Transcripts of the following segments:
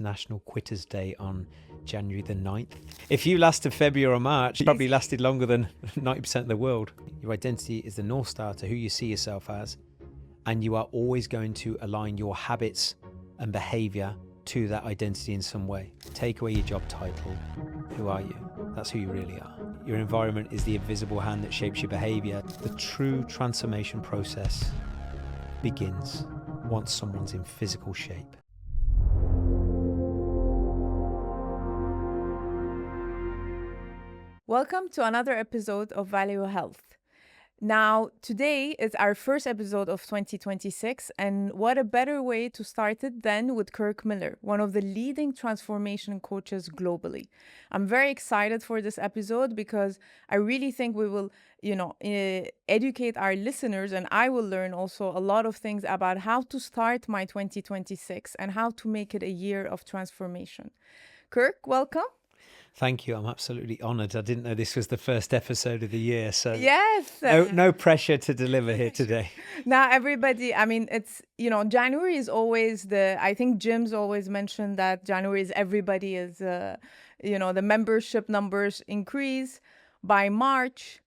National Quitters Day on January the 9th. If you lasted February or March, you probably lasted longer than 90% of the world. Your identity is the North Star to who you see yourself as, and you are always going to align your habits and behavior to that identity in some way. Take away your job title. Who are you? That's who you really are. Your environment is the invisible hand that shapes your behavior. The true transformation process begins once someone's in physical shape. Welcome to another episode of Valeo Health. Now, today is our first episode of 2026, and what a better way to start it than with Kirk Miller, one of the leading transformation coaches globally. I'm very excited for this episode because I really think we will, educate our listeners, and I will learn also a lot of things about how to start my 2026 and how to make it a year of transformation. Kirk, welcome. Thank you. I'm absolutely honoured. I didn't know this was the first episode of the year, so Yes. no pressure to deliver here today. Now, everybody, it's, January is always I think Jim's always mentioned that January is everybody is, the membership numbers increase. By March,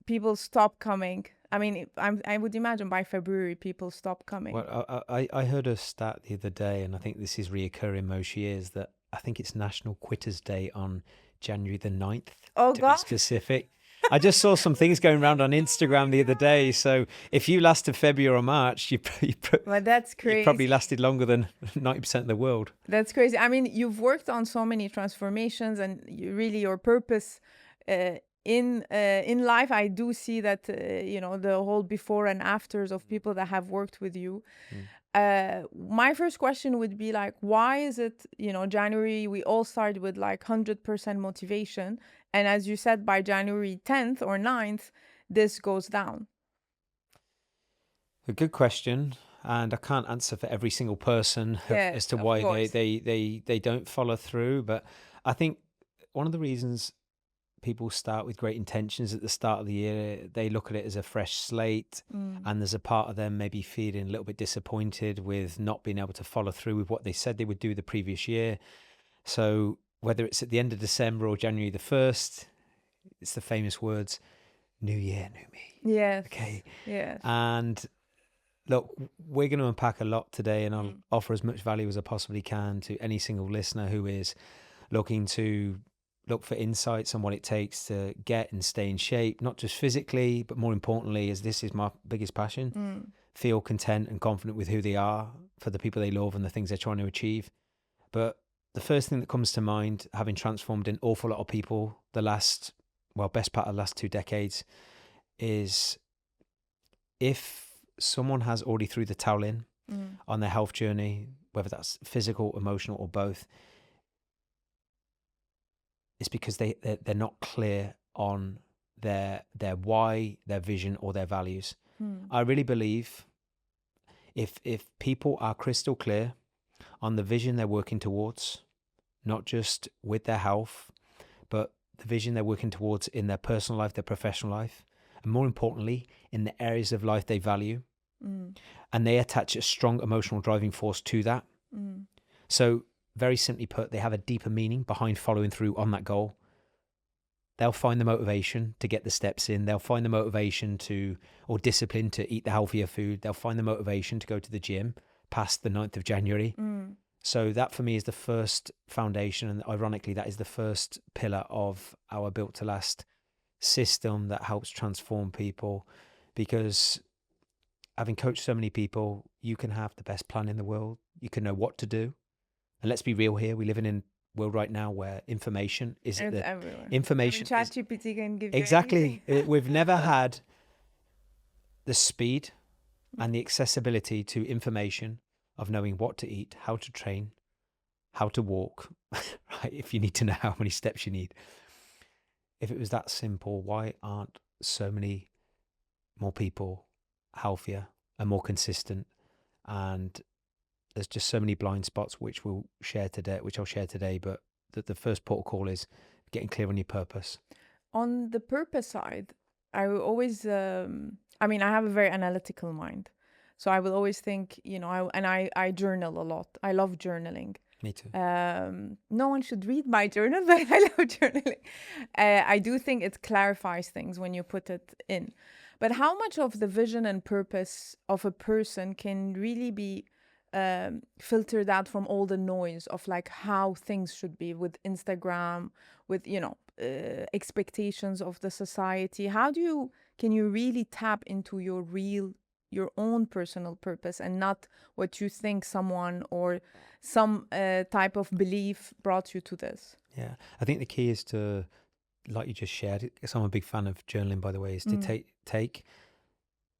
people stop coming. I would imagine by February, people stop coming. Well, I heard a stat the other day, and I think this is reoccurring most years, that I think it's National Quitters Day on January the 9th, Oh, to God. be specific. I just saw some things going around on Instagram the other day. So if you lasted February or March, Well, that's crazy. you probably lasted longer than 90% of the world. That's crazy. You've worked on so many transformations, and your purpose in life. I do see that the whole before and afters of people that have worked with you. My first question would be why is it, January, we all start with 100% motivation. And as you said, by January 10th or 9th, this goes down. A good question. And I can't answer for every single person as to why they don't follow through. But I think one of the reasons people start with great intentions at the start of the year, they look at it as a fresh slate, and there's a part of them maybe feeling a little bit disappointed with not being able to follow through with what they said they would do the previous year. So whether it's at the end of December or January the 1st, it's the famous words, new year, new me. Yes. Okay. Yes. And look, we're going to unpack a lot today, and I'll offer as much value as I possibly can to any single listener who is looking to look for insights on what it takes to get and stay in shape, not just physically, but more importantly, as this is my biggest passion, feel content and confident with who they are, for the people they love and the things they're trying to achieve. But the first thing that comes to mind, having transformed an awful lot of people best part of the last 2 decades, is if someone has already threw the towel in on their health journey, whether that's physical, emotional, or both, it's because they're not clear on their why, their vision, or their values. I really believe if people are crystal clear on the vision they're working towards, not just with their health, but the vision they're working towards in their personal life, their professional life, and more importantly, in the areas of life they value, and they attach a strong emotional driving force to that. So very simply put, they have a deeper meaning behind following through on that goal. They'll find the motivation to get the steps in. They'll find the motivation or discipline to eat the healthier food. They'll find the motivation to go to the gym past the 9th of January. So that for me is the first foundation. And ironically, that is the first pillar of our Built to Last system that helps transform people. Because having coached so many people, you can have the best plan in the world. You can know what to do. And let's be real here. We live in a world right now where information is everywhere. Information. ChatGPT can give you exactly. anything. We've never had the speed and the accessibility to information of knowing what to eat, how to train, how to walk, right? If you need to know how many steps you need. If it was that simple, why aren't so many more people healthier and more consistent? And there's just so many blind spots which I'll share today. But the first protocol is getting clear on your purpose. On the purpose side, I will always, I have a very analytical mind. So I will always think, I journal a lot. I love journaling. Me too. No one should read my journal, but I love journaling. I do think it clarifies things when you put it in. But how much of the vision and purpose of a person can really be filtered out from all the noise of like how things should be with Instagram, with, expectations of the society? Can you really tap into your own personal purpose and not what you think someone or some type of belief brought you to this? Yeah, I think the key is to, like you just shared, because I'm a big fan of journaling, by the way, is to take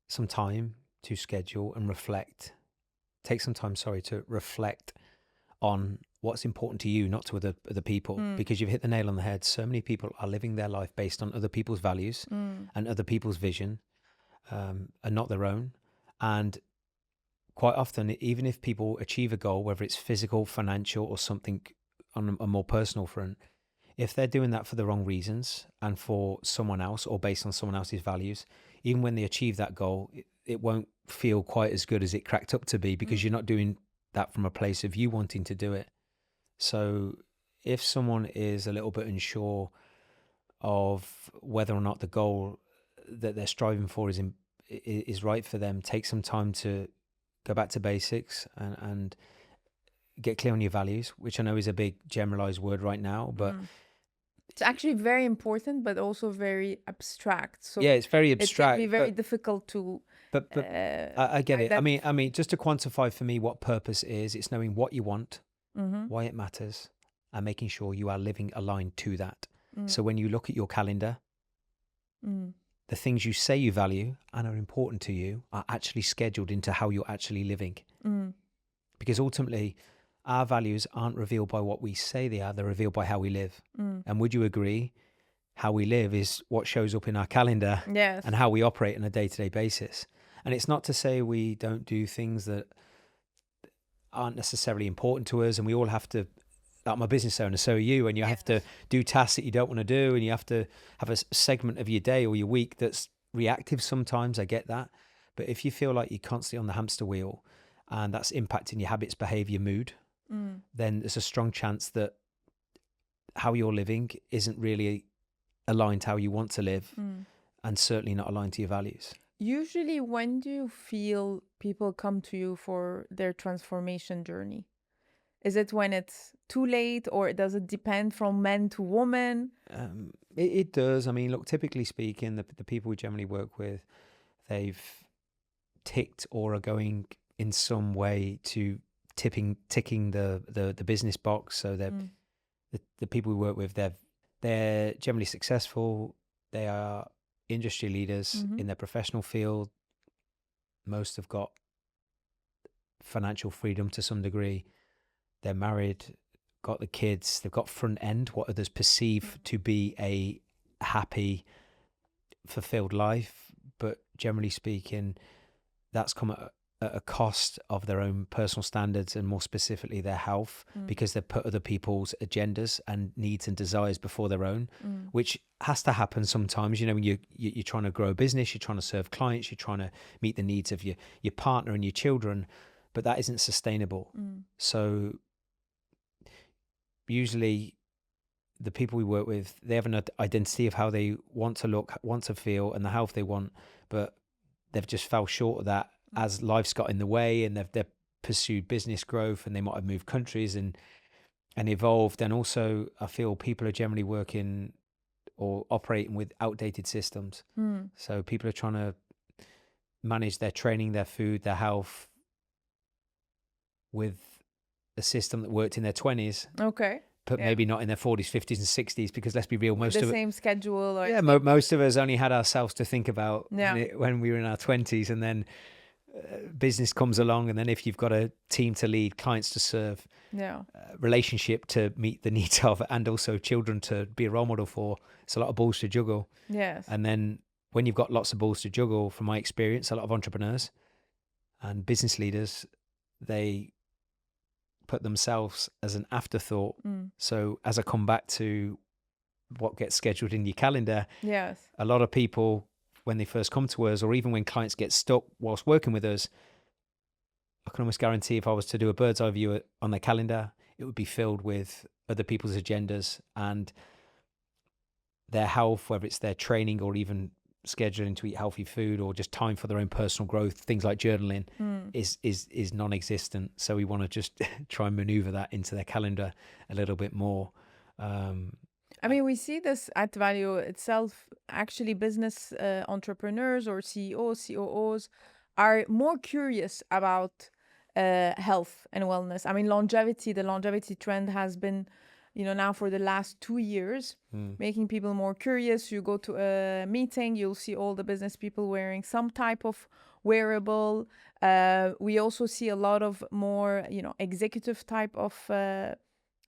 some time to schedule and reflect. Take some time, to reflect on what's important to you, not to other people, because you've hit the nail on the head. So many people are living their life based on other people's values and other people's vision, and not their own. And quite often, even if people achieve a goal, whether it's physical, financial, or something on a more personal front, if they're doing that for the wrong reasons and for someone else or based on someone else's values, even when they achieve that goal, it won't feel quite as good as it cracked up to be, because you're not doing that from a place of you wanting to do it. So if someone is a little bit unsure of whether or not the goal that they're striving for is right for them, take some time to go back to basics and get clear on your values, which I know is a big generalized word right now, but it's actually very important, but also very abstract. So yeah, it's very abstract. It can be very difficult to. But I get it. I mean, just to quantify for me what purpose is, it's knowing what you want, why it matters, and making sure you are living aligned to that. So when you look at your calendar, the things you say you value and are important to you are actually scheduled into how you're actually living. Because ultimately, our values aren't revealed by what we say they are, they're revealed by how we live. And would you agree, how we live is what shows up in our calendar and how we operate on a day-to-day basis. And it's not to say we don't do things that aren't necessarily important to us, and we all have to, like I'm a business owner, so are you, and you have to do tasks that you don't want to do, and you have to have a segment of your day or your week that's reactive sometimes. I get that. But if you feel like you're constantly on the hamster wheel and that's impacting your habits, behavior, mood, then there's a strong chance that how you're living isn't really aligned to how you want to live, and certainly not aligned to your values. Usually, when do you feel people come to you for their transformation journey? Is it when it's too late, or does it depend from man to woman? It does. I mean, look, typically speaking, the people we generally work with, they've ticked or are going in some way to ticking the business box. So they're the people we work with, they're generally successful. They are industry leaders in their professional field. Most have got financial freedom to some degree. They're married, got the kids, they've got front end, what others perceive to be a happy, fulfilled life. But generally speaking, that's come at a cost of their own personal standards, and more specifically their health, because they've put other people's agendas and needs and desires before their own, which has to happen sometimes. When you're trying to grow a business, you're trying to serve clients, you're trying to meet the needs of your partner and your children, but that isn't sustainable. So usually the people we work with, they have an identity of how they want to look, want to feel, and the health they want, but they've just fell short of that as life's got in the way, and they've pursued business growth, and they might have moved countries and evolved. And also, I feel people are generally working or operating with outdated systems. So people are trying to manage their training, their food, their health with a system that worked in their 20s. Okay. But maybe not in their 40s, 50s, and 60s, because let's be real, most of the same schedule. Or most of us only had ourselves to think about when we were in our 20s, and then business comes along, and then if you've got a team to lead, clients to serve, relationship to meet the needs of, and also children to be a role model for, it's a lot of balls to juggle. Yes. And then when you've got lots of balls to juggle, from my experience, a lot of entrepreneurs and business leaders, they put themselves as an afterthought. So as I come back to what gets scheduled in your calendar, a lot of people, when they first come to us, or even when clients get stuck whilst working with us, I can almost guarantee if I was to do a bird's eye view on their calendar, it would be filled with other people's agendas, and their health, whether it's their training or even scheduling to eat healthy food or just time for their own personal growth, things like journaling, is non-existent. So we want to just try and maneuver that into their calendar a little bit more. I mean, we see this at Valeo itself. Actually, business entrepreneurs or CEOs, COOs are more curious about health and wellness. I mean, the longevity trend has been, now for the last 2 years, making people more curious. You go to a meeting, you'll see all the business people wearing some type of wearable. We also see a lot of more, executive type of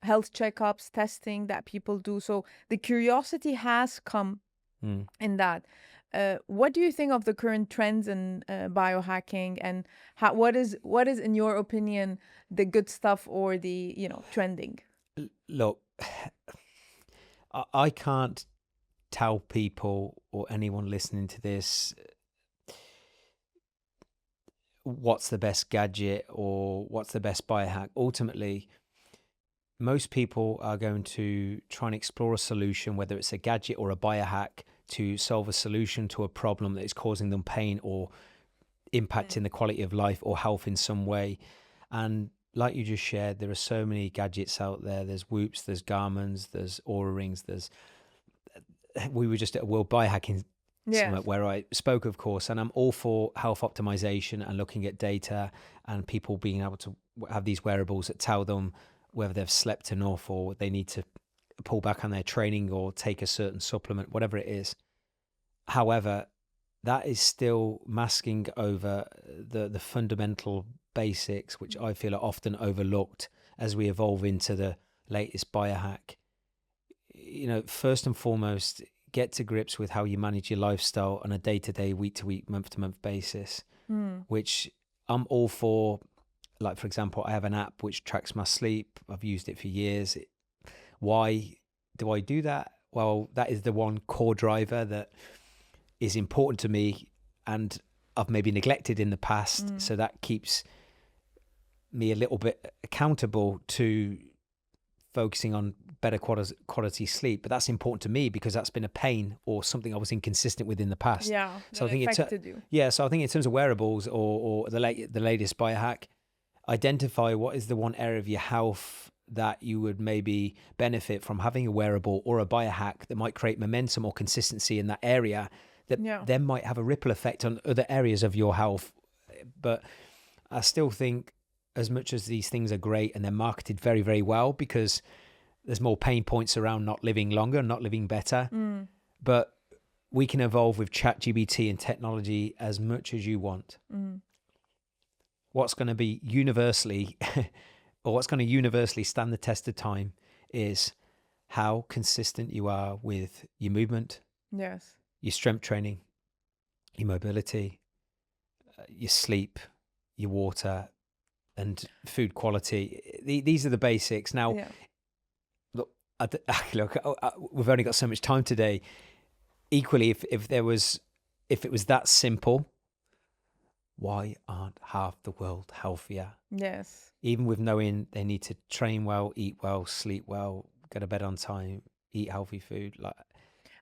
health checkups, testing that people do. So the curiosity has come in that. What do you think of the current trends in biohacking, and what is in your opinion the good stuff or the trending? Look, I can't tell people or anyone listening to this what's the best gadget or what's the best biohack. Ultimately, most people are going to try and explore a solution, whether it's a gadget or a biohack, to solve a solution to a problem that is causing them pain or impacting the quality of life or health in some way. And like you just shared, there are so many gadgets out there. There's Whoops, there's Garmin's, there's Oura Rings, we were just at a World Biohacking Summit where I spoke, of course, and I'm all for health optimization and looking at data and people being able to have these wearables that tell them whether they've slept enough or they need to pull back on their training or take a certain supplement, whatever it is. However, that is still masking over the fundamental basics, which I feel are often overlooked as we evolve into the latest biohack. First and foremost, get to grips with how you manage your lifestyle on a day-to-day, week-to-week, month-to-month basis, which I'm all for. Like, for example, I have an app which tracks my sleep. I've used it for years. Why do I do that? Well, that is the one core driver that is important to me and I've maybe neglected in the past. So that keeps me a little bit accountable to focusing on better quality sleep. But that's important to me because that's been a pain or something I was inconsistent with in the past. Yeah, so I think affected you. Yeah, so I think in terms of wearables or the latest biohack, identify what is the one area of your health that you would maybe benefit from having a wearable or a biohack that might create momentum or consistency in that area that then might have a ripple effect on other areas of your health. But I still think, as much as these things are great and they're marketed very, very well because there's more pain points around not living longer, not living better, but we can evolve with ChatGPT and technology as much as you want. What's going to be universally or what's going to universally stand the test of time is how consistent you are with your movement, your strength training, your mobility, your sleep, your water, and food quality. These are the basics. Now, look, we've only got so much time today. Equally, if it was that simple, why aren't half the world healthier? Yes. Even with knowing they need to train well, eat well, sleep well, go to bed on time, eat healthy food.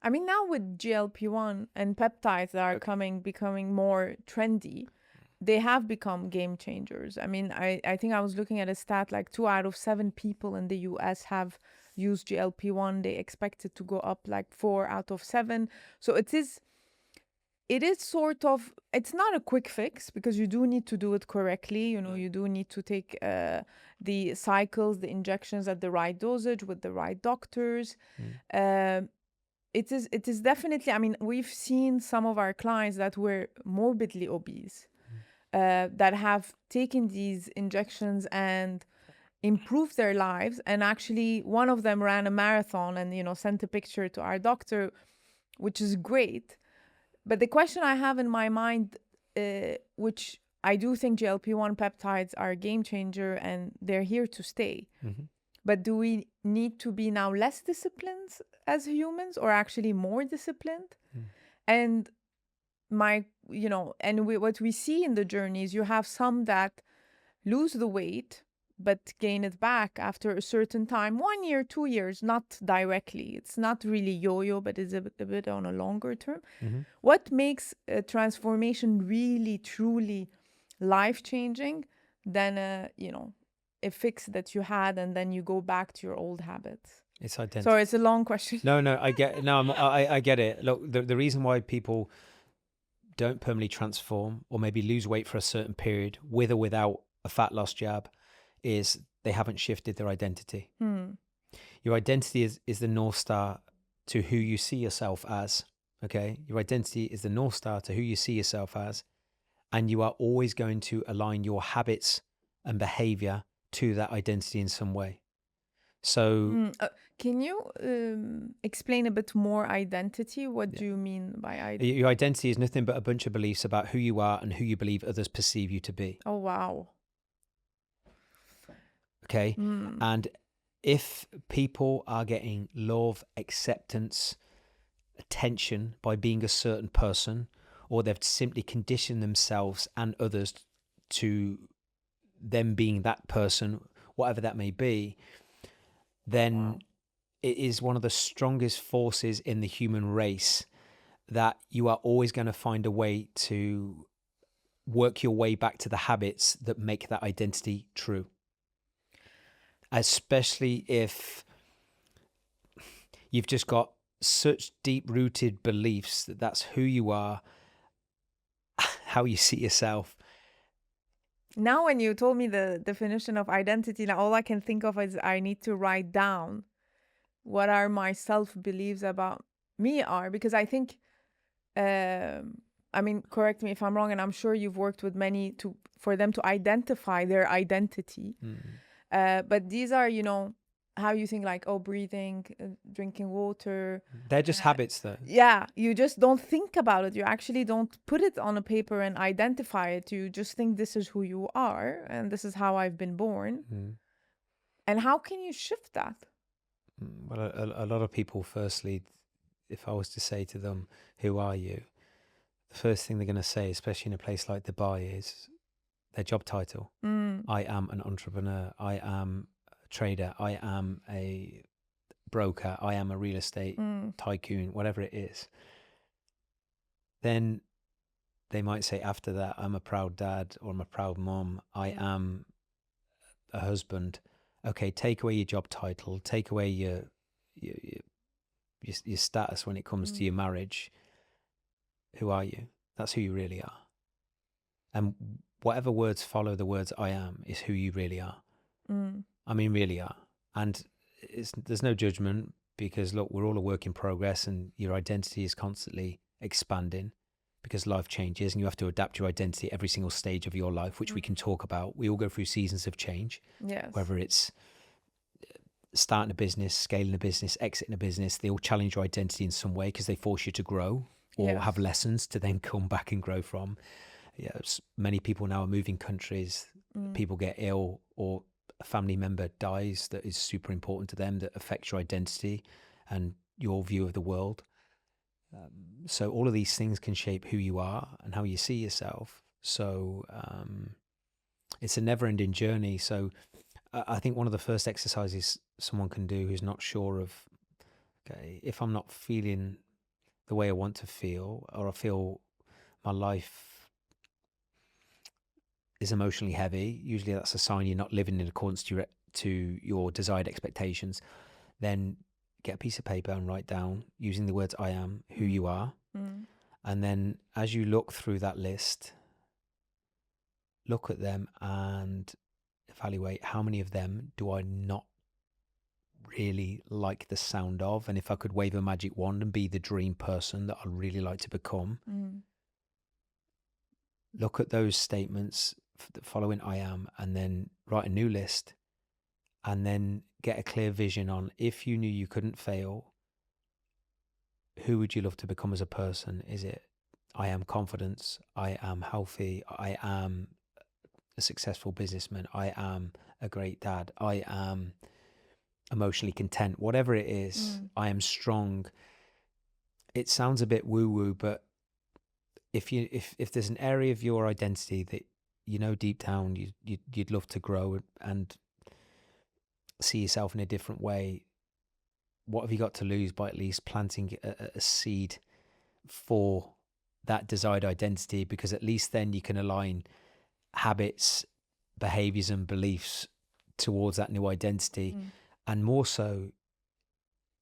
I mean, now with GLP-1 and peptides that are becoming more trendy, they have become game changers. I mean, I think I was looking at a stat like 2 out of 7 people in the US have used GLP-1. They expect it to go up like 4 out of 7. So it is sort of, it's not a quick fix because you do need to do it correctly. You do need to take the cycles, the injections at the right dosage with the right doctors. It is definitely, I mean, we've seen some of our clients that were morbidly obese that have taken these injections and improved their lives. And actually, one of them ran a marathon and, sent a picture to our doctor, which is great. But the question I have in my mind, which I do think GLP-1 peptides are a game changer and they're here to stay. But do we need to be now less disciplined as humans or actually more disciplined? And what we see in the journey is you have some that lose the weight but gain it back after a certain time, 1 year, 2 years, not directly. It's not really yo-yo, but it's a bit on a longer term. What makes a transformation really, truly life-changing than a fix that you had and then you go back to your old habits? It's identity. Sorry, it's a long question. No, I get it. Look, the reason why people don't permanently transform or maybe lose weight for a certain period with or without a fat loss jab is they haven't shifted their identity. Your identity is the North Star to who you see yourself as. Okay. Your identity is the North Star to who you see yourself as. And you are always going to align your habits and behavior to that identity in some way. So can you explain a bit more identity? What do you mean by identity? Your identity is nothing but a bunch of beliefs about who you are and who you believe others perceive you to be. Oh, wow. Okay. And if people are getting love, acceptance, attention by being a certain person, or they've simply conditioned themselves and others to them being that person, whatever that may be, then it is one of the strongest forces in the human race that you are always going to find a way to work your way back to the habits that make that identity true. Especially if you've just got such deep-rooted beliefs that that's who you are, how you see yourself. Now, when you told me the definition of identity, now all I can think of is I need to write down what are my self-beliefs about me are, because I think, I mean, correct me if I'm wrong, and I'm sure you've worked with many for them to identify their identity. But these are, how you think, like, oh, breathing, drinking water. They're just habits, though. Yeah, you just don't think about it. You actually don't put it on a paper and identify it. You just think this is who you are and this is how I've been born. And how can you shift that? Well, a lot of people, firstly, if I was to say to them, who are you? The first thing they're going to say, especially in a place like Dubai, is their job title. I am an entrepreneur. I am trader, I am a broker, I am a real estate tycoon, whatever it is. Then they might say after that, I'm a proud dad or I'm a proud mom, I am a husband. Okay, take away your job title, take away your status when it comes to your marriage. Who are you? That's who you really are. And whatever words follow the words I am is who you really are. I mean, really are. And there's no judgment because, look, we're all a work in progress and your identity is constantly expanding because life changes and you have to adapt your identity every single stage of your life, which we can talk about. We all go through seasons of change, whether it's starting a business, scaling a business, exiting a business. They all challenge your identity in some way because they force you to grow or have lessons to then come back and grow from. Many people now are moving countries. People get ill or a family member dies that is super important to them, that affects your identity and your view of the world. So all of these things can shape who you are and how you see yourself. So it's a never-ending journey. So I think one of the first exercises someone can do who's not sure of, okay, if I'm not feeling the way I want to feel, or I feel my life is emotionally heavy, usually that's a sign you're not living in accordance to your desired expectations, then get a piece of paper and write down, using the words I am, who you are. And then as you look through that list, look at them and evaluate how many of them do I not really like the sound of. And if I could wave a magic wand and be the dream person that I'd really like to become, look at those statements following I am, and then write a new list, and then get a clear vision on, if you knew you couldn't fail, who would you love to become as a person? Is it I am confidence, I am healthy, I am a successful businessman, I am a great dad, I am emotionally content, whatever it is, I am strong. It sounds a bit woo-woo, but if there's an area of your identity that deep down you'd love to grow and see yourself in a different way, what have you got to lose by at least planting a seed for that desired identity? Because at least then you can align habits, behaviors and beliefs towards that new identity. And more so,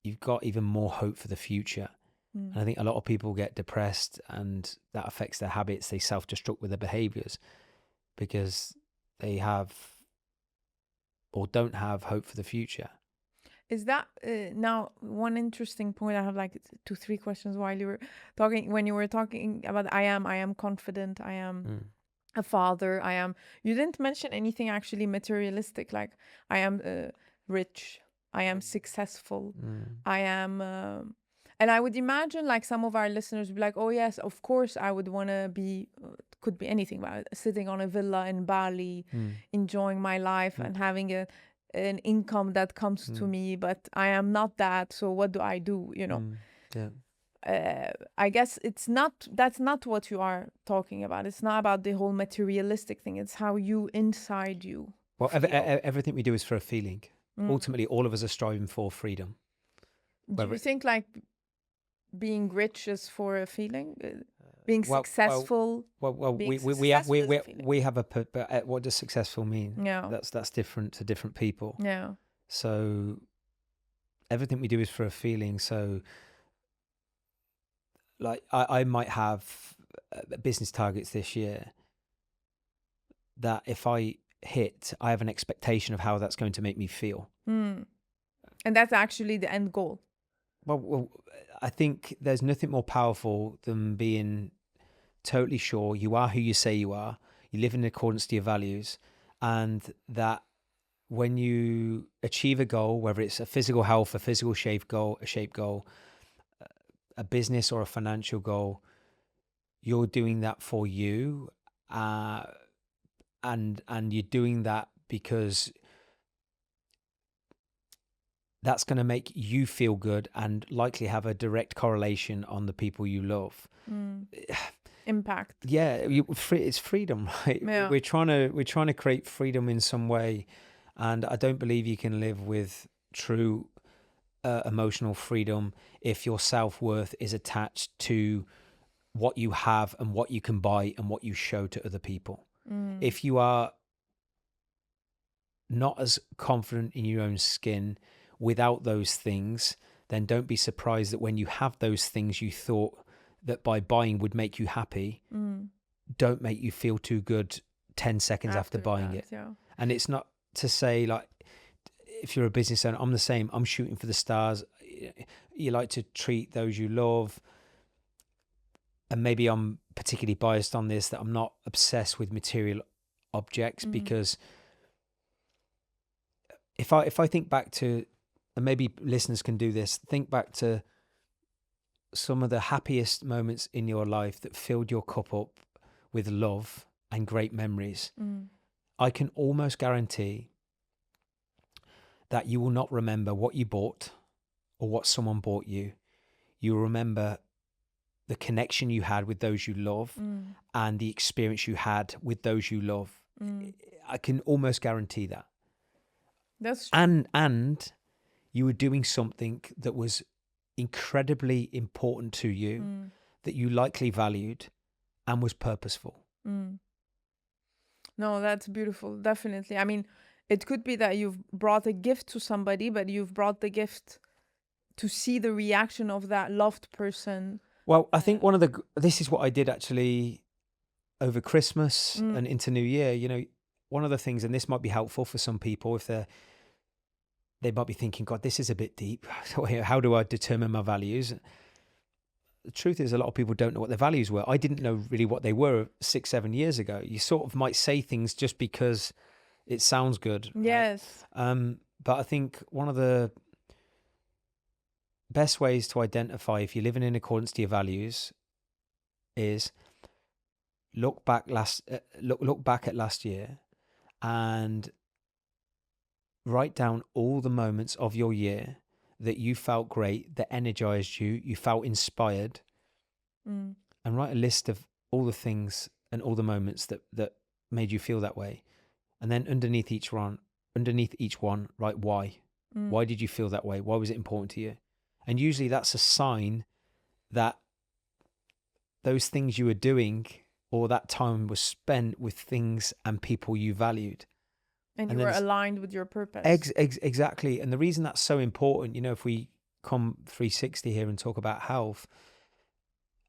you've got even more hope for the future. And I think a lot of people get depressed, and that affects their habits. They self-destruct with their behaviors because they have or don't have hope for the future. Is that now one interesting point? I have like 2-3 questions while you were talking. When you were talking about I am confident, I am a father, you didn't mention anything actually materialistic, like I am rich, I am successful, I am and I would imagine like some of our listeners would be like, oh yes, of course I would want to be, could be anything, but sitting on a villa in Bali, enjoying my life and having an income that comes to me, but I am not that, so what do I do, you know? I guess that's not what you are talking about. It's not about the whole materialistic thing. It's how you inside you feel. Everything we do is for a feeling. Ultimately, all of us are striving for freedom. Do you think like being rich is for a feeling? Being successful? We have a what does successful mean? Yeah. That's different to different people. Yeah. So everything we do is for a feeling. So like I might have business targets this year that if I hit, I have an expectation of how that's going to make me feel. And that's actually the end goal. Well, I think there's nothing more powerful than being totally sure you are who you say you are, you live in accordance to your values, and that when you achieve a goal, whether it's a physical health, a physical shape goal, a business or a financial goal, you're doing that for you, and you're doing that because that's going to make you feel good and likely have a direct correlation on the people you love. Impact. Yeah, it's freedom, right? Yeah. We're trying to create freedom in some way, and I don't believe you can live with true emotional freedom if your self-worth is attached to what you have and what you can buy and what you show to other people. If you are not as confident in your own skin without those things, then don't be surprised that when you have those things you thought that by buying would make you happy, don't make you feel too good 10 seconds after buying it. Yeah. And it's not to say like, if you're a business owner, I'm the same. I'm shooting for the stars. You like to treat those you love. And maybe I'm particularly biased on this, that I'm not obsessed with material objects, because if I think back to, and maybe listeners can do this, think back to some of the happiest moments in your life that filled your cup up with love and great memories. I can almost guarantee that you will not remember what you bought or what someone bought you. You will remember the connection you had with those you love and the experience you had with those you love. I can almost guarantee that. That's true. And you were doing something that was incredibly important to you, that you likely valued and was purposeful. No, that's beautiful. Definitely. I mean, it could be that you've brought a gift to somebody, but you've brought the gift to see the reaction of that loved person. Well, I think this is what I did actually over Christmas and into New Year. You know, one of the things, and this might be helpful for some people if they might be thinking, God, this is a bit deep. How do I determine my values? The truth is, a lot of people don't know what their values were. I didn't know really what they were 6-7 years ago. You sort of might say things just because it sounds good. Yes. Right? But I think one of the best ways to identify if you're living in accordance to your values is look back at last year and write down all the moments of your year that you felt great, that energized you, you felt inspired, and write a list of all the things and all the moments that made you feel that way. And then underneath each one, underneath each one, right? Why? Why did you feel that way? Why was it important to you? And usually that's a sign that those things you were doing or that time was spent with things and people you valued. And you were aligned with your purpose. Exactly. And the reason that's so important, if we come 360 here and talk about health,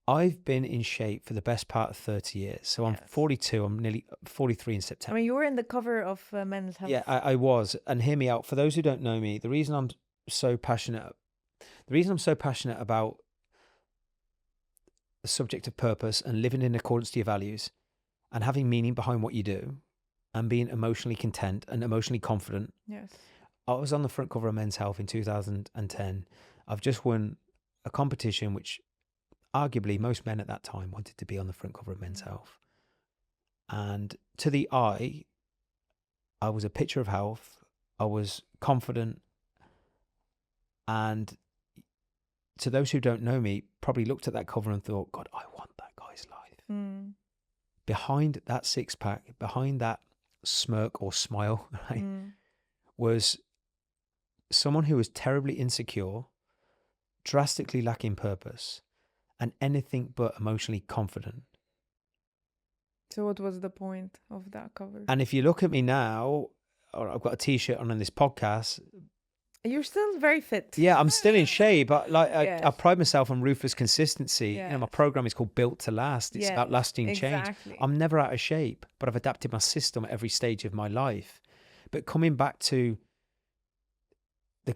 I've been in shape for the best part of 30 years. So I'm 42. I'm nearly 43 in September. I mean, you were in the cover of Men's Health. Yeah, I was. And hear me out. For those who don't know me, the reason I'm so passionate about the subject of purpose and living in accordance to your values and having meaning behind what you do and being emotionally content and emotionally confident. Yes. I was on the front cover of Men's Health in 2010. I've just won a competition which arguably most men at that time wanted to be on the front cover of Men's Health. And to the eye, I was a picture of health. I was confident. And to those who don't know me, probably looked at that cover and thought, God, I want that guy's life. Behind that six pack, behind that smirk or smile, right, was someone who was terribly insecure, drastically lacking purpose, and anything but emotionally confident. So what was the point of that cover? And if you look at me now, I've got a t-shirt on this podcast. You're still very fit. Yeah, I'm still in shape. I pride myself on ruthless consistency. Yes. My program is called Built to Last. It's about lasting change. I'm never out of shape, but I've adapted my system at every stage of my life. But coming back to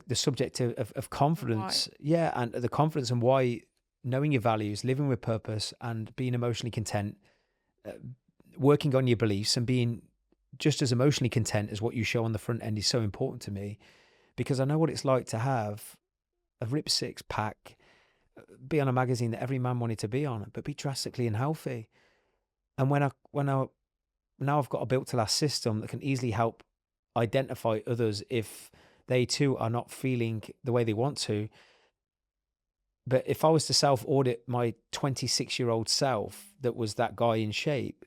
the subject of confidence, and the confidence and why knowing your values, living with purpose and being emotionally content, working on your beliefs and being just as emotionally content as what you show on the front end is so important to me. Because I know what it's like to have a ripped six pack, be on a magazine that every man wanted to be on, but be drastically unhealthy. And now I've got a Built to Last system that can easily help identify others if they too are not feeling the way they want to. But if I was to self-audit my 26-year-old self that was that guy in shape,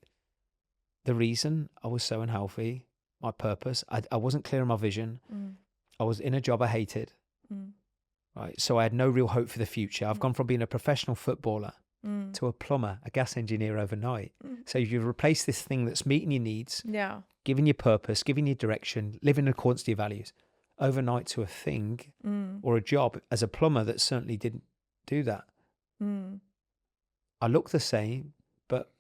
the reason I was so unhealthy, my purpose, I wasn't clear on my vision. I was in a job I hated, right? So I had no real hope for the future. I've gone from being a professional footballer to a plumber, a gas engineer overnight. So you've replaced this thing that's meeting your needs, giving you purpose, giving you direction, living in accordance to your values, overnight to a thing or a job as a plumber that certainly didn't do that. I look the same, but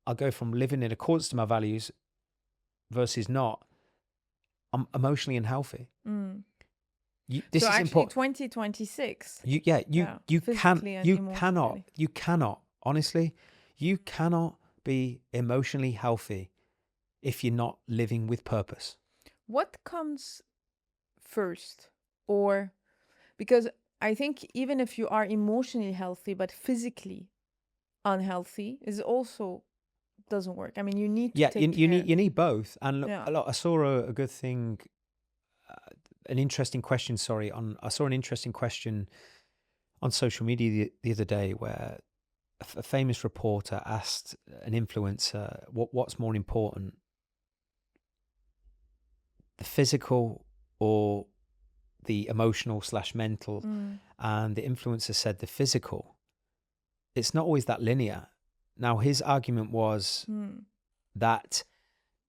I go from living in accordance to my values versus not. I'm emotionally unhealthy. This so is actually important. 2026. You cannot, honestly, you cannot be emotionally healthy if you're not living with purpose. What comes first? Or because I think even if you are emotionally healthy but physically unhealthy is also doesn't work. I mean, you need to take care. You need both. And look, I saw a good thing, an interesting question. I saw an interesting question on social media the other day where a famous reporter asked an influencer what's more important, the physical or the emotional / mental, and the influencer said the physical. It's not always that linear. Now, his argument was that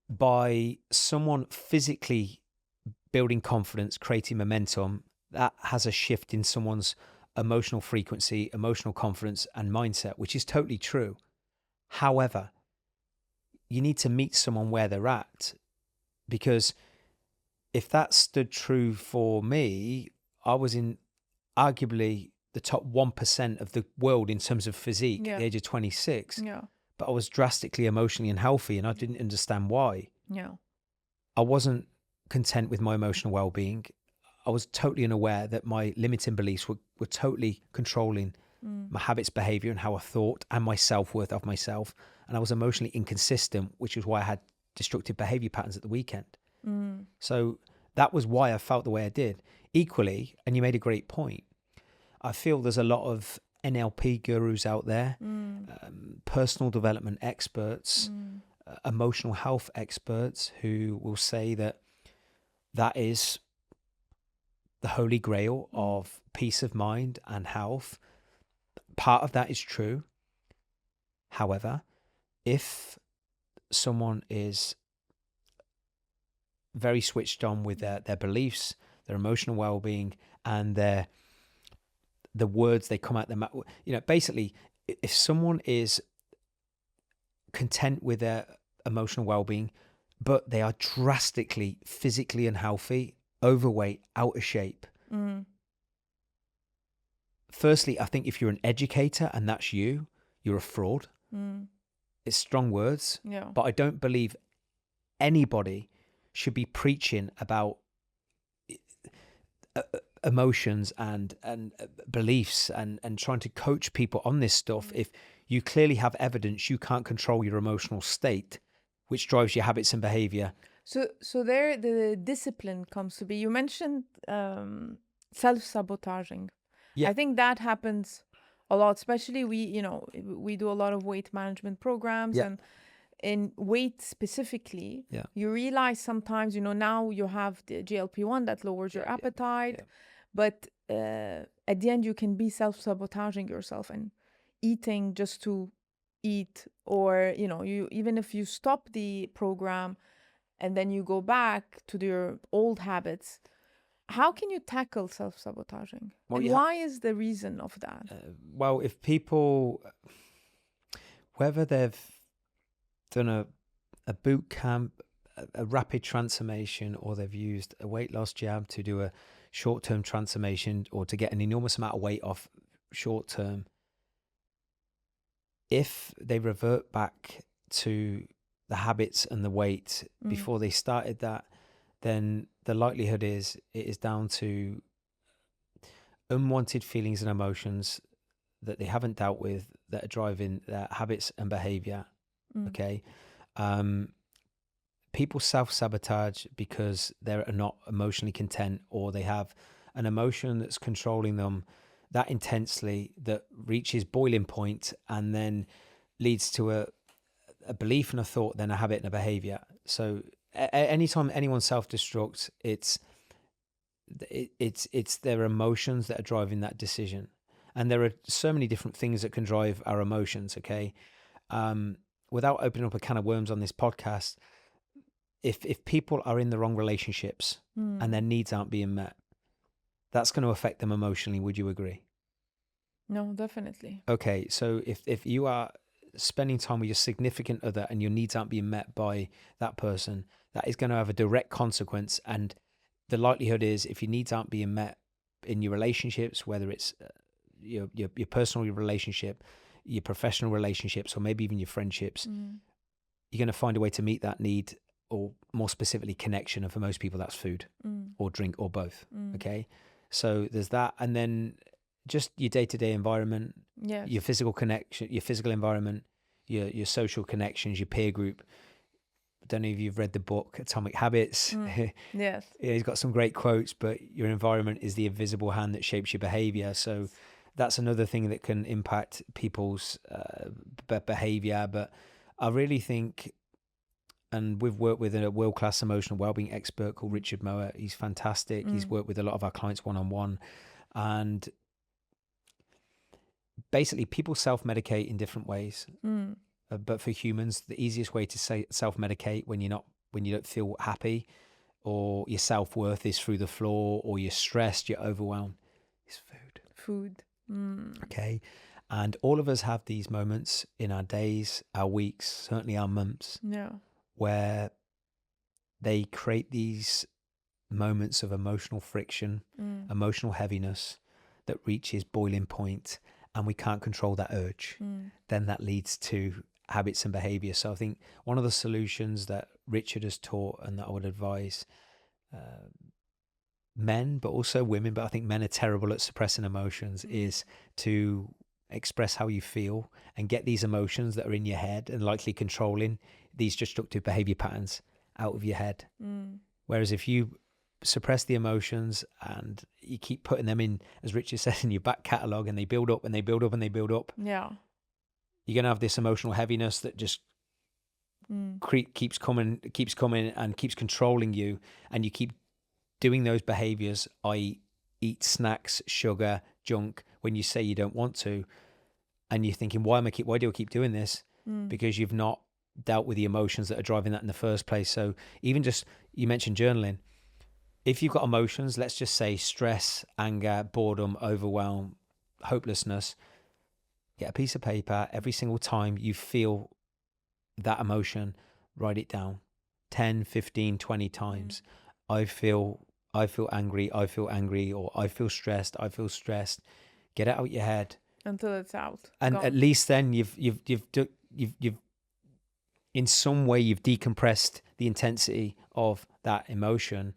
by someone physically building confidence, creating momentum, that has a shift in someone's emotional frequency, emotional confidence, and mindset, which is totally true. However, you need to meet someone where they're at, because if that stood true for me, I was in arguably the top 1% of the world in terms of physique at the age of 26. But I was drastically emotionally unhealthy and I didn't understand why. I wasn't content with my emotional well-being. I was totally unaware that my limiting beliefs were totally controlling my habits, behavior, and how I thought and my self-worth of myself. And I was emotionally inconsistent, which is why I had destructive behavior patterns at the weekend. So that was why I felt the way I did. Equally, and you made a great point, I feel there's a lot of NLP gurus out there, personal development experts, emotional health experts who will say that that is the holy grail of peace of mind and health. Part of that is true. However, if someone is very switched on with their beliefs, their emotional well-being, and the words they come out their mouth, basically, if someone is content with their emotional well-being, but they are drastically physically unhealthy, overweight, out of shape. Firstly, I think if you're an educator and that's you're a fraud. It's strong words, but I don't believe anybody should be preaching about emotions and beliefs and trying to coach people on this stuff if you clearly have evidence you can't control your emotional state, which drives your habits and behavior. So there the discipline comes to be. You mentioned self-sabotaging. Yeah. I think that happens a lot, especially we do a lot of weight management programs, and in weight specifically, you realize sometimes, now you have the GLP-1 that lowers your appetite, but at the end you can be self-sabotaging yourself and eating just to eat, or you even if you stop the program and then you go back to your old habits. How can you tackle self-sabotaging? And why is the reason of that? Well, if people, whether they've done a boot camp, a rapid transformation, or they've used a weight loss jab to do a short-term transformation or to get an enormous amount of weight off short-term, if they revert back to the habits and the weight before they started that, then the likelihood is it is down to unwanted feelings and emotions that they haven't dealt with that are driving their habits and behavior. Okay. People self-sabotage because they're not emotionally content, or they have an emotion that's controlling them that intensely that reaches boiling point and then leads to a belief and a thought, then a habit and a behavior. So anytime anyone self-destructs, it's their emotions that are driving that decision. And there are so many different things that can drive our emotions, okay? Without opening up a can of worms on this podcast, if people are in the wrong relationships and their needs aren't being met, that's going to affect them emotionally. Would you agree? No, definitely. Okay, so if you are spending time with your significant other and your needs aren't being met by that person, that is going to have a direct consequence. And the likelihood is, if your needs aren't being met in your relationships, whether it's your personal relationship, your professional relationships, or maybe even your friendships, you're going to find a way to meet that need, or more specifically connection. And for most people, that's food or drink or both. Okay, so there's that. And then just your day-to-day environment, your physical connection, your physical environment, your social connections, your peer group. I don't know if you've read the book Atomic Habits. Yes. He's got some great quotes, but your environment is the invisible hand that shapes your behavior. So that's another thing that can impact people's behavior. But I really think, and we've worked with a world-class emotional wellbeing expert called Richard Mower. He's fantastic. He's worked with a lot of our clients one-on-one. And basically, people self-medicate in different ways. But for humans, the easiest way to self-medicate when you don't feel happy, or your self-worth is through the floor, or you're stressed, you're overwhelmed, is food. Okay. And all of us have these moments in our days, our weeks, certainly our months, where they create these moments of emotional friction, emotional heaviness that reaches boiling point, and we can't control that urge. Then that leads to habits and behavior. So I think one of the solutions that Richard has taught, and that I would advise men, but also women, but I think men are terrible at suppressing emotions, is to express how you feel and get these emotions that are in your head and likely controlling these destructive behavior patterns out of your head. Whereas if you suppress the emotions and you keep putting them in, as Richard said, in your back catalogue, and they build up and they build up and they build up, you're going to have this emotional heaviness that just keeps coming and keeps controlling you, and you keep doing those behaviors, i.e. eat snacks, sugar, junk, when you say you don't want to, and you're thinking, why do I keep doing this? Because you've not dealt with the emotions that are driving that in the first place. So even just, you mentioned journaling. If you've got emotions, let's just say stress, anger, boredom, overwhelm, hopelessness, get a piece of paper. Every single time you feel that emotion, write it down 10, 15, 20 times. I feel angry, or I feel stressed, Get it out your head until it's out. And Gone. at least then you've in some way you've decompressed the intensity of that emotion.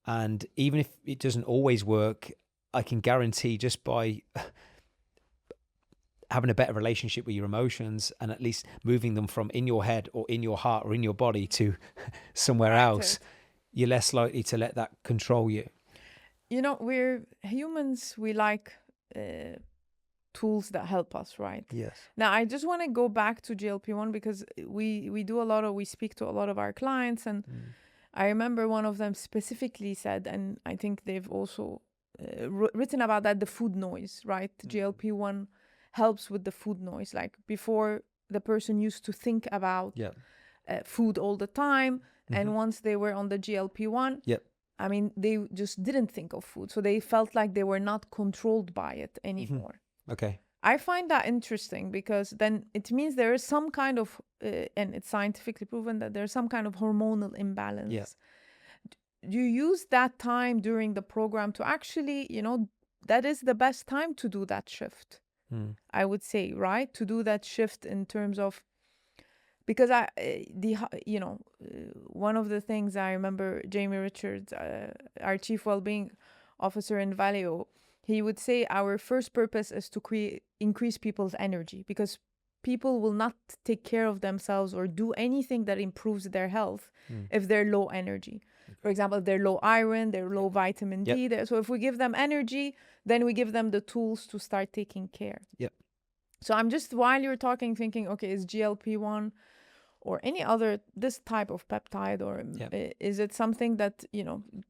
And even if it doesn't always work, I can guarantee just by having a better relationship with your emotions and at least moving them from in your head or in your heart or in your body to somewhere else, you're less likely to let that control you. You know, we're humans, we like tools that help us, right? Yes. Now, I just want to go back to GLP-1 because we speak to a lot of our clients, and I remember one of them specifically said, and I think they've also written about that, the food noise, right? GLP-1 helps with the food noise. Like before, the person used to think about food all the time. And once they were on the GLP-1, I mean, they just didn't think of food. So they felt like they were not controlled by it anymore. Okay. I find that interesting because then it means there is some kind of, and it's scientifically proven that there's some kind of hormonal imbalance. Yeah. Do you use that time during the program to actually, that is the best time to do that shift, I would say, right? To do that shift in terms of, because one of the things I remember, Jamie Richards, our chief well-being officer in Valeo, he would say our first purpose is to increase people's energy, because people will not take care of themselves or do anything that improves their health if they're low energy. For example, if they're low iron, they're low vitamin D. So if we give them energy, then we give them the tools to start taking care. So I'm just, while you're talking, thinking, okay, is GLP-1 or any other, this type of peptide, or is it something that,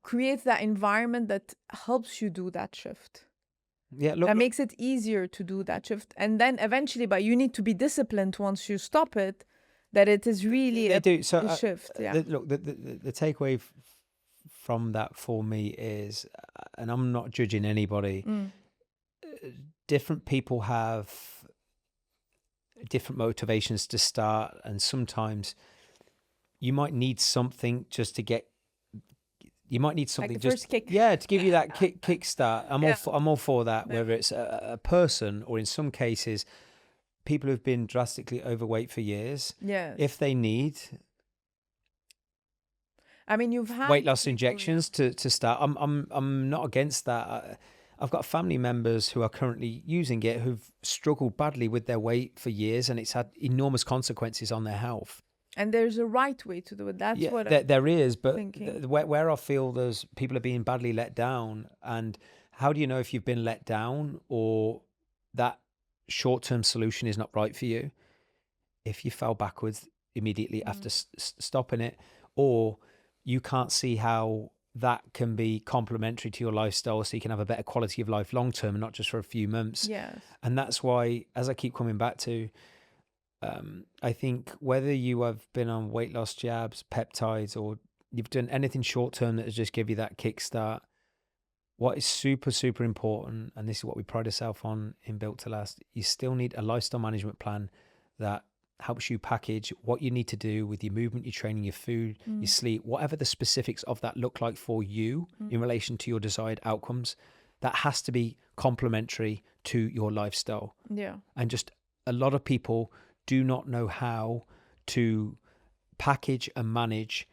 creates that environment that helps you do that shift? That makes it easier to do that shift. And then eventually, but you need to be disciplined once you stop it, that it is really a shift. Look, the takeaway from that for me is, and I'm not judging anybody, different people have different motivations to start, and sometimes you might need something just to get, you might need something like the just first kick. to give you that kick start. I'm all for that, whether it's a person or in some cases people who've been drastically overweight for years. If they need, I mean, you've had weight loss injections to start, I'm not against that. I've got family members who are currently using it who've struggled badly with their weight for years, and it's had enormous consequences on their health. And there's a right way to do it. That's what there is, but thinking. Where I feel there's people are being badly let down, and how do you know if you've been let down or that short-term solution is not right for you? If you fell backwards immediately after stopping it, or you can't see how that can be complementary to your lifestyle so you can have a better quality of life long term and not just for a few months. And that's why, as I keep coming back to, I think whether you have been on weight loss jabs, peptides, or you've done anything short term that has just give you that kickstart, what is super, super important, and this is what we pride ourselves on in Built to Last, you still need a lifestyle management plan that helps you package what you need to do with your movement, your training, your food, your sleep, whatever the specifics of that look like for you in relation to your desired outcomes. That has to be complementary to your lifestyle. And just a lot of people do not know how to package and manage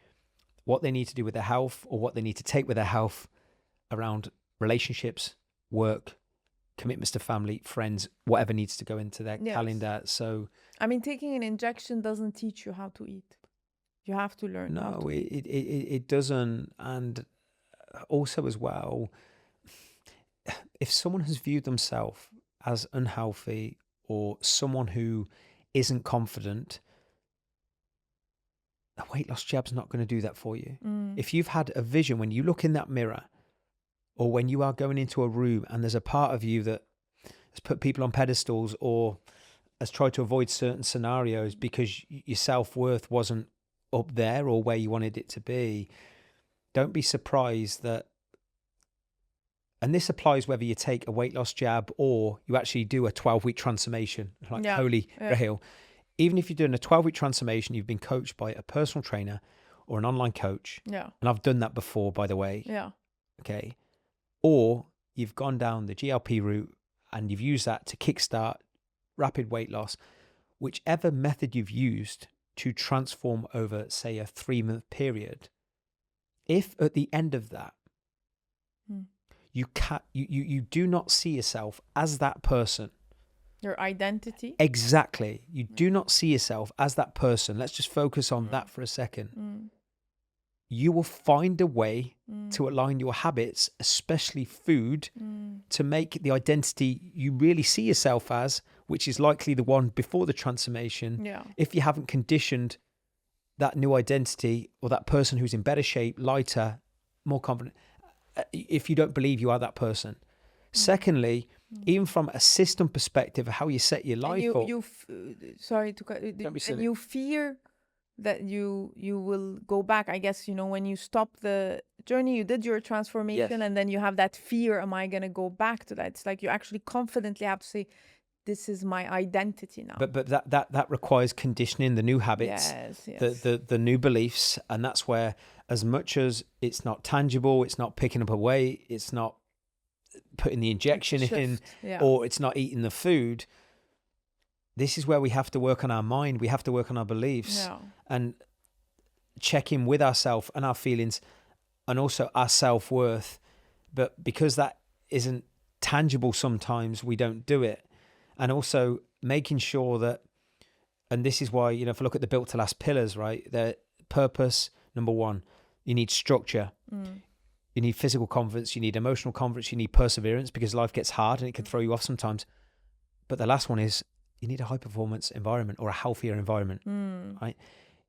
what they need to do with their health or what they need to take with their health around relationships, work, commitments to family, friends, whatever needs to go into their calendar. So, I mean, taking an injection doesn't teach you how to eat. You have to learn. No, it doesn't. And also as well, if someone has viewed themselves as unhealthy or someone who isn't confident, a weight loss jab's not going to do that for you. If you've had a vision, when you look in that mirror, or when you are going into a room and there's a part of you that has put people on pedestals or has tried to avoid certain scenarios because your self-worth wasn't up there or where you wanted it to be, don't be surprised that, and this applies whether you take a weight loss jab or you actually do a 12-week transformation, like Holy Grail. Even if you're doing a 12-week transformation, you've been coached by a personal trainer or an online coach. Yeah. And I've done that before, by the way. Yeah. Okay. Or you've gone down the GLP route and you've used that to kickstart rapid weight loss. Whichever method you've used to transform over, say, a 3-month period, if at the end of that, you do not see yourself as that person. Your identity. Exactly. You do not see yourself as that person. Let's just focus on that for a second. You will find a way to align your habits, especially food, to make the identity you really see yourself as, which is likely the one before the transformation. Yeah. If you haven't conditioned that new identity or that person who's in better shape, lighter, more confident, if you don't believe you are that person. Secondly, even from a system perspective of how you set your life up. Sorry to cut. Don't be silly. You fear that you will go back. I guess, when you stop the journey, you did your transformation, and then you have that fear, am I going to go back to that? It's like you actually confidently have to say, this is my identity now. But that requires conditioning the new habits, the new beliefs, and that's where, as much as it's not tangible, it's not picking up a weight, it's not putting the injection in, or it's not eating the food. This is where we have to work on our mind. We have to work on our beliefs and check in with ourselves and our feelings, and also our self-worth. But because that isn't tangible, sometimes we don't do it. And also making sure that, and this is why, if I look at the Built to Last pillars, right? Their purpose, number one, you need structure. You need physical confidence, you need emotional confidence, you need perseverance, because life gets hard and it can throw you off sometimes. But the last one is you need a high performance environment or a healthier environment, right?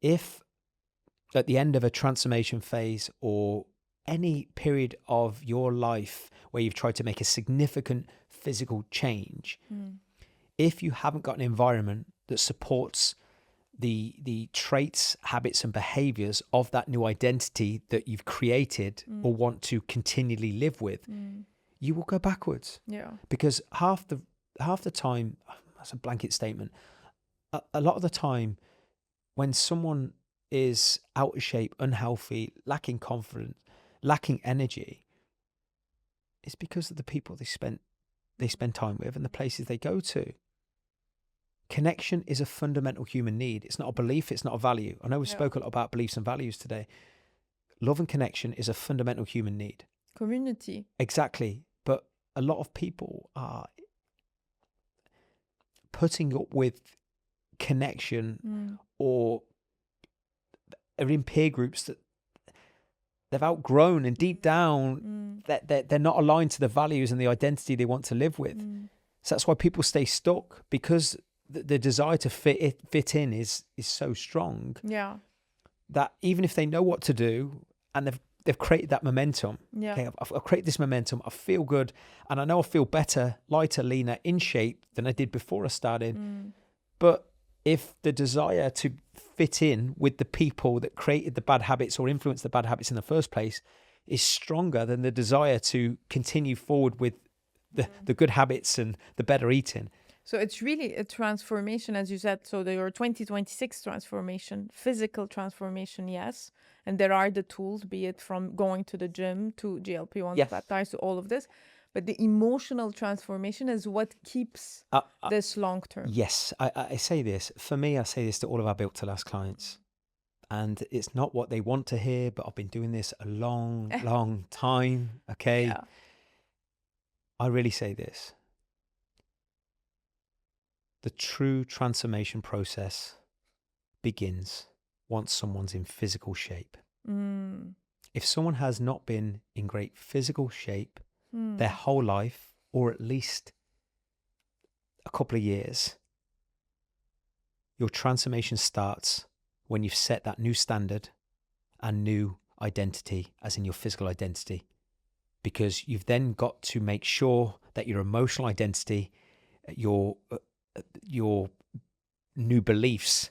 If at the end of a transformation phase or any period of your life where you've tried to make a significant physical change, if you haven't got an environment that supports the traits, habits, and behaviors of that new identity that you've created or want to continually live with, you will go backwards. Yeah. Because half the time, that's a blanket statement, a lot of the time when someone is out of shape, unhealthy, lacking confidence, lacking energy, it's because of the people they spend time with and the places they go to. Connection is a fundamental human need. It's not a belief. It's not a value. I know we spoke a lot about beliefs and values today. Love and connection is a fundamental human need. Community. Exactly. But a lot of people are putting up with connection or are in peer groups that they've outgrown, and deep down that they're not aligned to the values and the identity they want to live with. So that's why people stay stuck, because the desire to fit in is so strong. Yeah. That even if they know what to do and they've created that momentum. Yeah. Okay, I've created this momentum. I feel good, and I know I feel better, lighter, leaner, in shape than I did before I started. But if the desire to fit in with the people that created the bad habits or influenced the bad habits in the first place is stronger than the desire to continue forward with the good habits and the better eating. So it's really a transformation, as you said. So your 2026 transformation, physical transformation, yes. And there are the tools, be it from going to the gym to GLP-1 peptides to all of this. But the emotional transformation is what keeps this long term. Yes, I say this. For me, I say this to all of our Built to Last clients. And it's not what they want to hear, but I've been doing this a long, long time. Okay. Yeah. I really say this. The true transformation process begins once someone's in physical shape. If someone has not been in great physical shape their whole life, or at least a couple of years, your transformation starts when you've set that new standard and new identity, as in your physical identity, because you've then got to make sure that your emotional identity, your new beliefs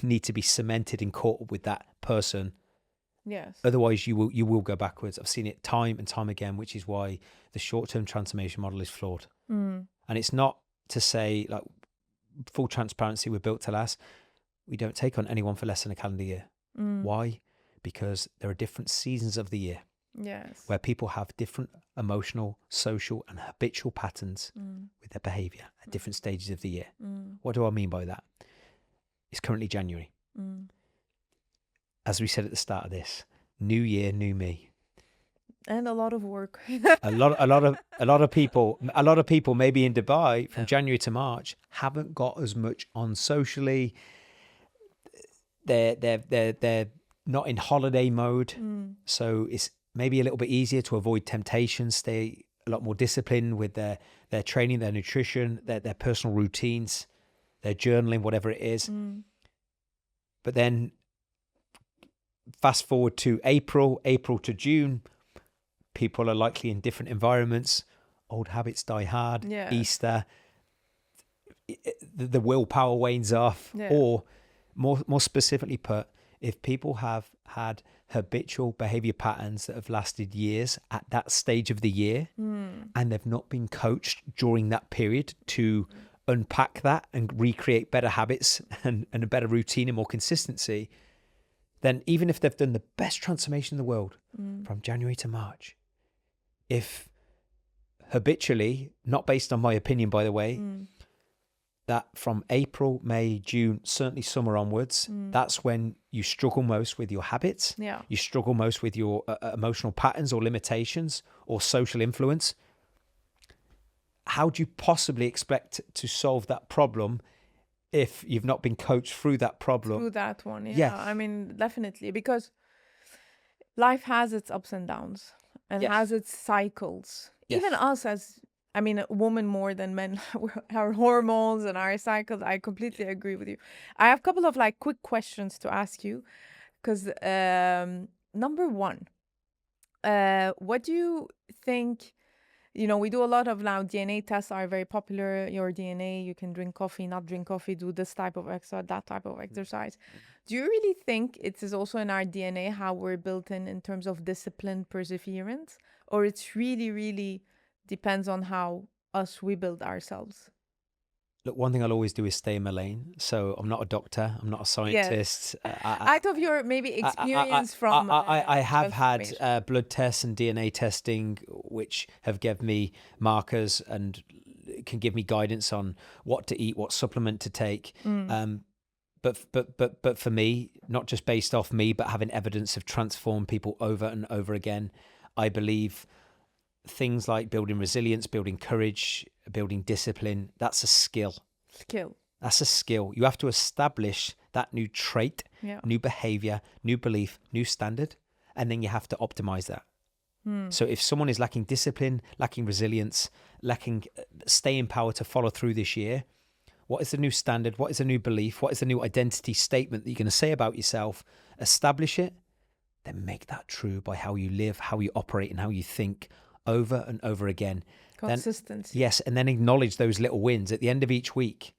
need to be cemented and caught up with that person. Yes. Otherwise, you will go backwards. I've seen it time and time again, which is why the short-term transformation model is flawed. And it's not to say, like, full transparency, we're built to last. We don't take on anyone for less than a calendar year. Why? Because there are different seasons of the year. Yes. Where people have different emotional, social, and habitual patterns with their behavior at different stages of the year. What do I mean by that? It's currently January. As we said at the start of this, new year, new me. And a lot of work. a lot of people maybe in Dubai from January to March haven't got as much on socially. They're not in holiday mode. So it's maybe a little bit easier to avoid temptation, stay a lot more disciplined with their training, their nutrition, their personal routines, their journaling, whatever it is. But then fast forward to April to June, people are likely in different environments. Old habits die hard. Easter, the willpower wanes off. Or more specifically put, if people have had habitual behavior patterns that have lasted years at that stage of the year, and they've not been coached during that period to unpack that and recreate better habits and a better routine and more consistency, then even if they've done the best transformation in the world from January to March, if habitually, not based on my opinion, by the way, that from April, May, June, certainly summer onwards, that's when you struggle most with your habits. You struggle most with your emotional patterns or limitations or social influence. How do you possibly expect to solve that problem if you've not been coached through that problem? Through that one, I mean, definitely, because life has its ups and downs and has its cycles. Even us as, I mean, a woman more than men, our hormones and our cycles. I completely agree with you. I have a couple of like quick questions to ask you, because number one, what do you think? You know, we do a lot of now DNA tests are very popular. Your DNA, you can drink coffee, not drink coffee, do this type of exercise, that type of exercise. Do you really think it is also in our DNA how we're built in terms of discipline, perseverance, or it's really, really depends on how we build ourselves? Look, one thing I'll always do is stay in my lane. So I'm not a doctor. I'm not a scientist. Out of your maybe experience from... I have had blood tests and DNA testing, which have given me markers and can give me guidance on what to eat, what supplement to take. But for me, not just based off me, but having evidence of transformed people over and over again, I believe things like building resilience, building courage, building discipline, that's a skill. That's a skill. You have to establish that new trait, new behavior, new belief, new standard, and then you have to optimize that. So if someone is lacking discipline, lacking resilience, lacking staying power to follow through this year, what is the new standard? What is the new belief? What is the new identity statement that you're going to say about yourself? Establish it, then make that true by how you live, how you operate, and how you think over and over again. Consistency. Yes, and then acknowledge those little wins at the end of each week,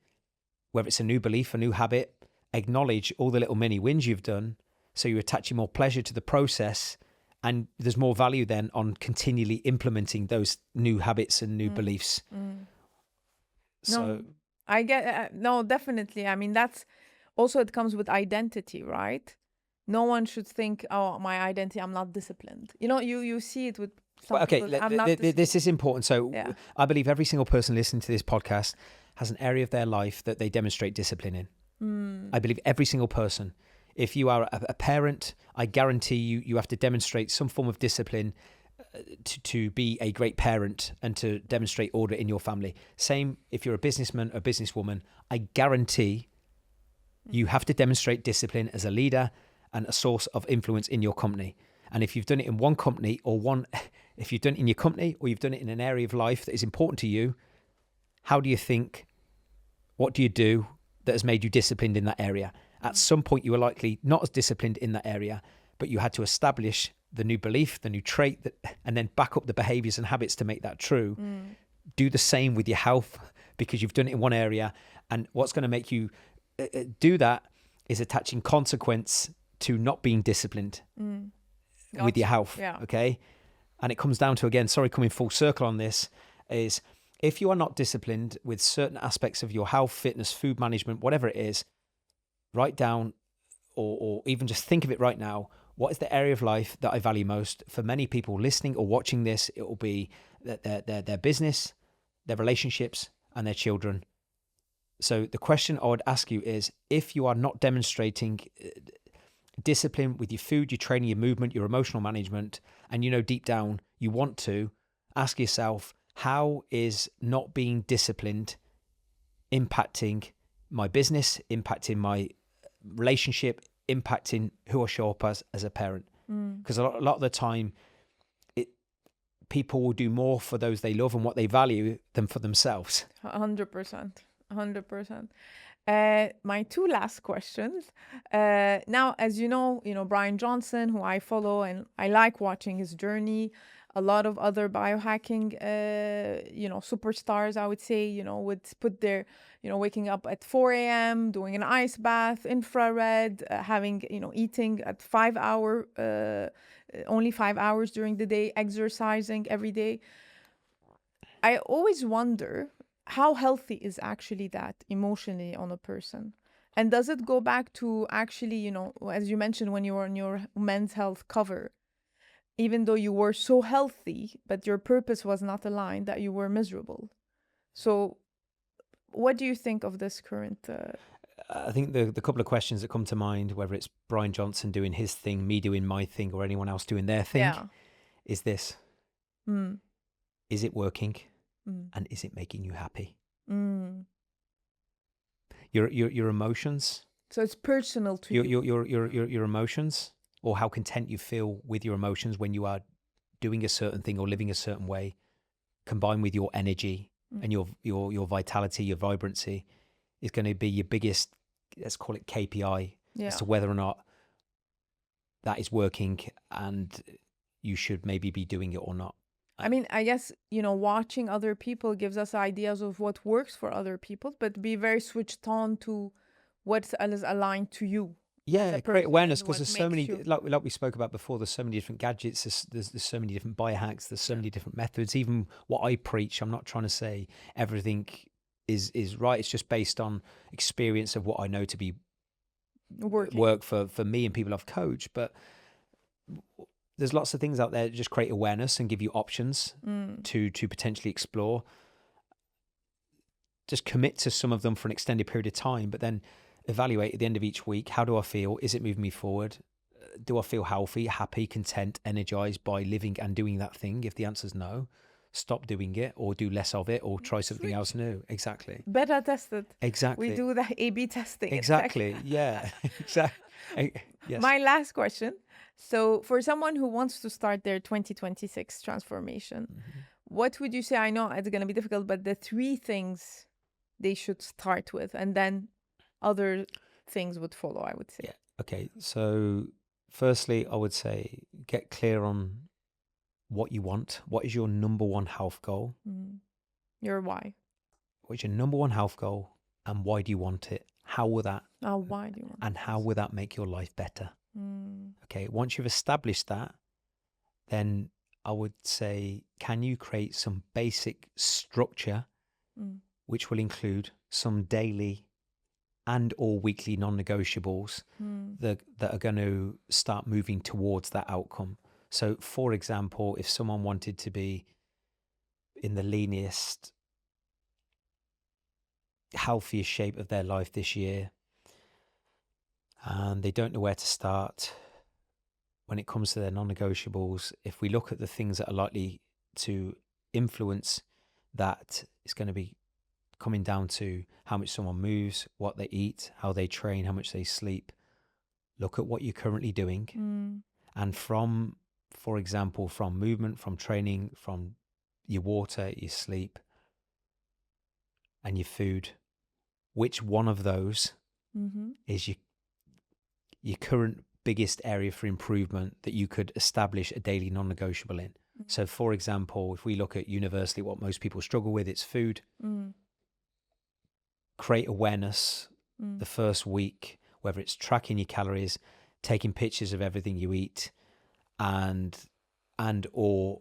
whether it's a new belief, a new habit. Acknowledge all the little mini wins you've done, so you're attaching more pleasure to the process, and there's more value then on continually implementing those new habits and new beliefs. So I get no, definitely. I mean, that's also, it comes with identity, right? No one should think, oh, my identity, I'm not disciplined. You know, you see it with some people, this is important. So I believe every single person listening to this podcast has an area of their life that they demonstrate discipline in. I believe every single person. If you are a parent, I guarantee you have to demonstrate some form of discipline to be a great parent and to demonstrate order in your family. Same if you're a businessman or businesswoman, I guarantee you have to demonstrate discipline as a leader and a source of influence in your company. And if you've done it in one company if you've done it in your company or you've done it in an area of life that is important to you, how do you think, what do you do that has made you disciplined in that area? At some point, you were likely not as disciplined in that area, but you had to establish the new belief, the new trait, and then back up the behaviors and habits to make that true. Do the same with your health, because you've done it in one area. And what's going to make you do that is attaching consequence to not being disciplined with your health. Yeah. Okay. And it comes down to, again, sorry, coming full circle on this, is if you are not disciplined with certain aspects of your health, fitness, food management, whatever it is, write down or even just think of it right now. What is the area of life that I value most? For many people listening or watching this, it will be their business, their relationships, and their children. So the question I would ask you is, if you are not demonstrating discipline with your food, your training, your movement, your emotional management, and you know deep down you want to, ask yourself, how is not being disciplined impacting my business, impacting my relationship, impacting who I show up as a parent? Because a lot of the time, people will do more for those they love and what they value than for themselves. 100%. 100%. My two last questions. Now, as you know, Brian Johnson, who I follow, and I like watching his journey. A lot of other biohacking, superstars, I would say, would put their, waking up at 4 a.m., doing an ice bath, infrared, having, eating at 5 hour, only 5 hours during the day, exercising every day. I always wonder how healthy is actually that emotionally on a person. And does it go back to actually, as you mentioned, when you were on your Men's Health cover, even though you were so healthy, but your purpose was not aligned, that you were miserable. So what do you think of this current... I think the couple of questions that come to mind, whether it's Brian Johnson doing his thing, me doing my thing, or anyone else doing their thing, is this. Is it working? And is it making you happy? Your emotions. So it's personal to you. Your emotions, or how content you feel with your emotions when you are doing a certain thing or living a certain way, combined with your energy and your vitality, your vibrancy, is going to be your biggest, let's call it KPI, as to whether or not that is working and you should maybe be doing it or not. I mean, I guess, watching other people gives us ideas of what works for other people, but be very switched on to what is aligned to you. Yeah, create awareness, because there's so many, like we spoke about before, there's so many different gadgets, there's so many different biohacks, there's so many different methods. Even what I preach, I'm not trying to say everything is right. It's just based on experience of what I know to be work for me and people I've coached. But there's lots of things out there that just create awareness and give you options to potentially explore. Just commit to some of them for an extended period of time, but then evaluate at the end of each week, how do I feel? Is it moving me forward? Do I feel healthy, happy, content, energized by living and doing that thing? If the answer is no, stop doing it or do less of it or try something else new. Exactly. Beta tested. Exactly. We do the A/B testing. Exactly. Yeah. Exactly. Yes. My last question. So for someone who wants to start their 2026 transformation, what would you say? I know it's going to be difficult, but the 3 things they should start with, and then other things would follow, I would say. Yeah. Okay. So firstly, I would say get clear on what you want. What is your number one health goal? Your why. What is your number one health goal, and why do you want it? How will that? Why do you want and how will that make your life better? Okay. Once you've established that, then I would say, can you create some basic structure, which will include some daily and or weekly non-negotiables that are going to start moving towards that outcome. So, for example, if someone wanted to be in the leanest, healthiest shape of their life this year, and they don't know where to start when it comes to their non-negotiables, if we look at the things that are likely to influence that, it's going to be coming down to how much someone moves, what they eat, how they train, how much they sleep. Look at what you're currently doing. And from, for example, from movement, from training, from your water, your sleep, and your food, which one of those is your current biggest area for improvement that you could establish a daily non-negotiable in. So, for example, if we look at universally what most people struggle with, it's food. Create awareness the first week, whether it's tracking your calories, taking pictures of everything you eat, and or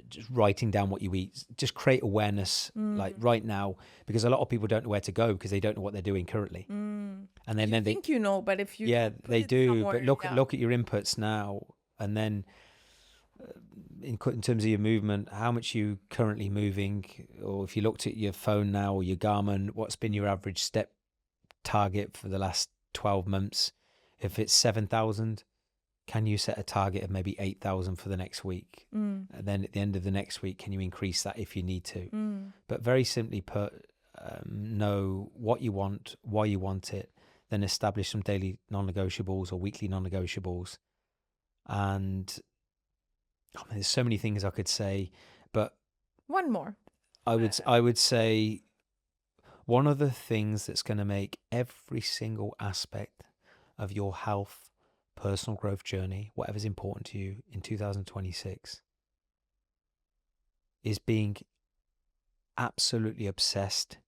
just writing down what you eat. Just create awareness like right now, because a lot of people don't know where to go because they don't know what they're doing currently. And then You they think you know, but if you yeah, don't put they it do. somewhere, But look at your inputs now, and then in terms of your movement, how much you currently moving, or if you looked at your phone now or your Garmin, what's been your average step target for the last 12 months? If it's 7,000, can you set a target of maybe 8,000 for the next week? And then at the end of the next week, can you increase that if you need to? But very simply put, know what you want, why you want it, then establish some daily non-negotiables or weekly non-negotiables. And there's so many things I could say, but one more. I would say one of the things that's going to make every single aspect of your health, personal growth journey, whatever's important to you in 2026, is being absolutely obsessed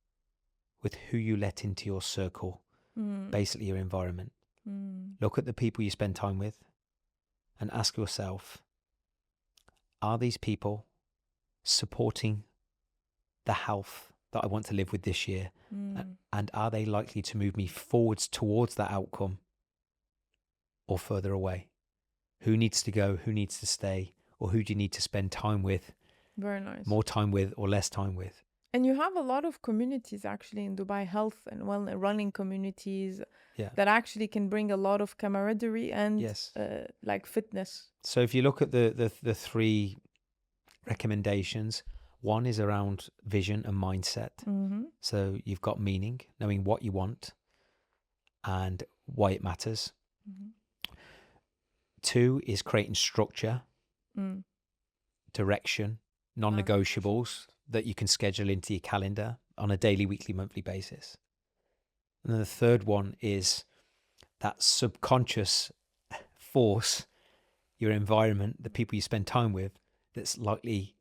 with who you let into your circle, basically your environment. Look at the people you spend time with and ask yourself, are these people supporting the health that I want to live with this year? And are they likely to move me forwards towards that outcome or further away? Who needs to go? Who needs to stay? Or who do you need to spend time with? Very nice. More time with or less time with? And you have a lot of communities actually in Dubai, health and wellness, running communities that actually can bring a lot of camaraderie and like fitness. So if you look at the three recommendations, one is around vision and mindset. So you've got meaning, knowing what you want and why it matters. 2 is creating structure, direction, non-negotiables that you can schedule into your calendar on a daily, weekly, monthly basis. And then the third one is that subconscious force, your environment, the people you spend time with, that's likely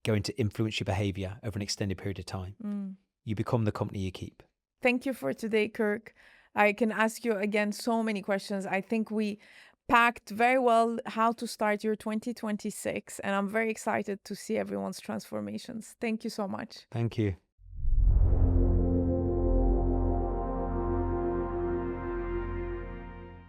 going to influence your behavior over an extended period of time. You become the company you keep. Thank you for today, Kirk. I can ask you again so many questions. I think we packed very well how to start your 2026, and I'm very excited to see everyone's transformations. Thank you so much. Thank you.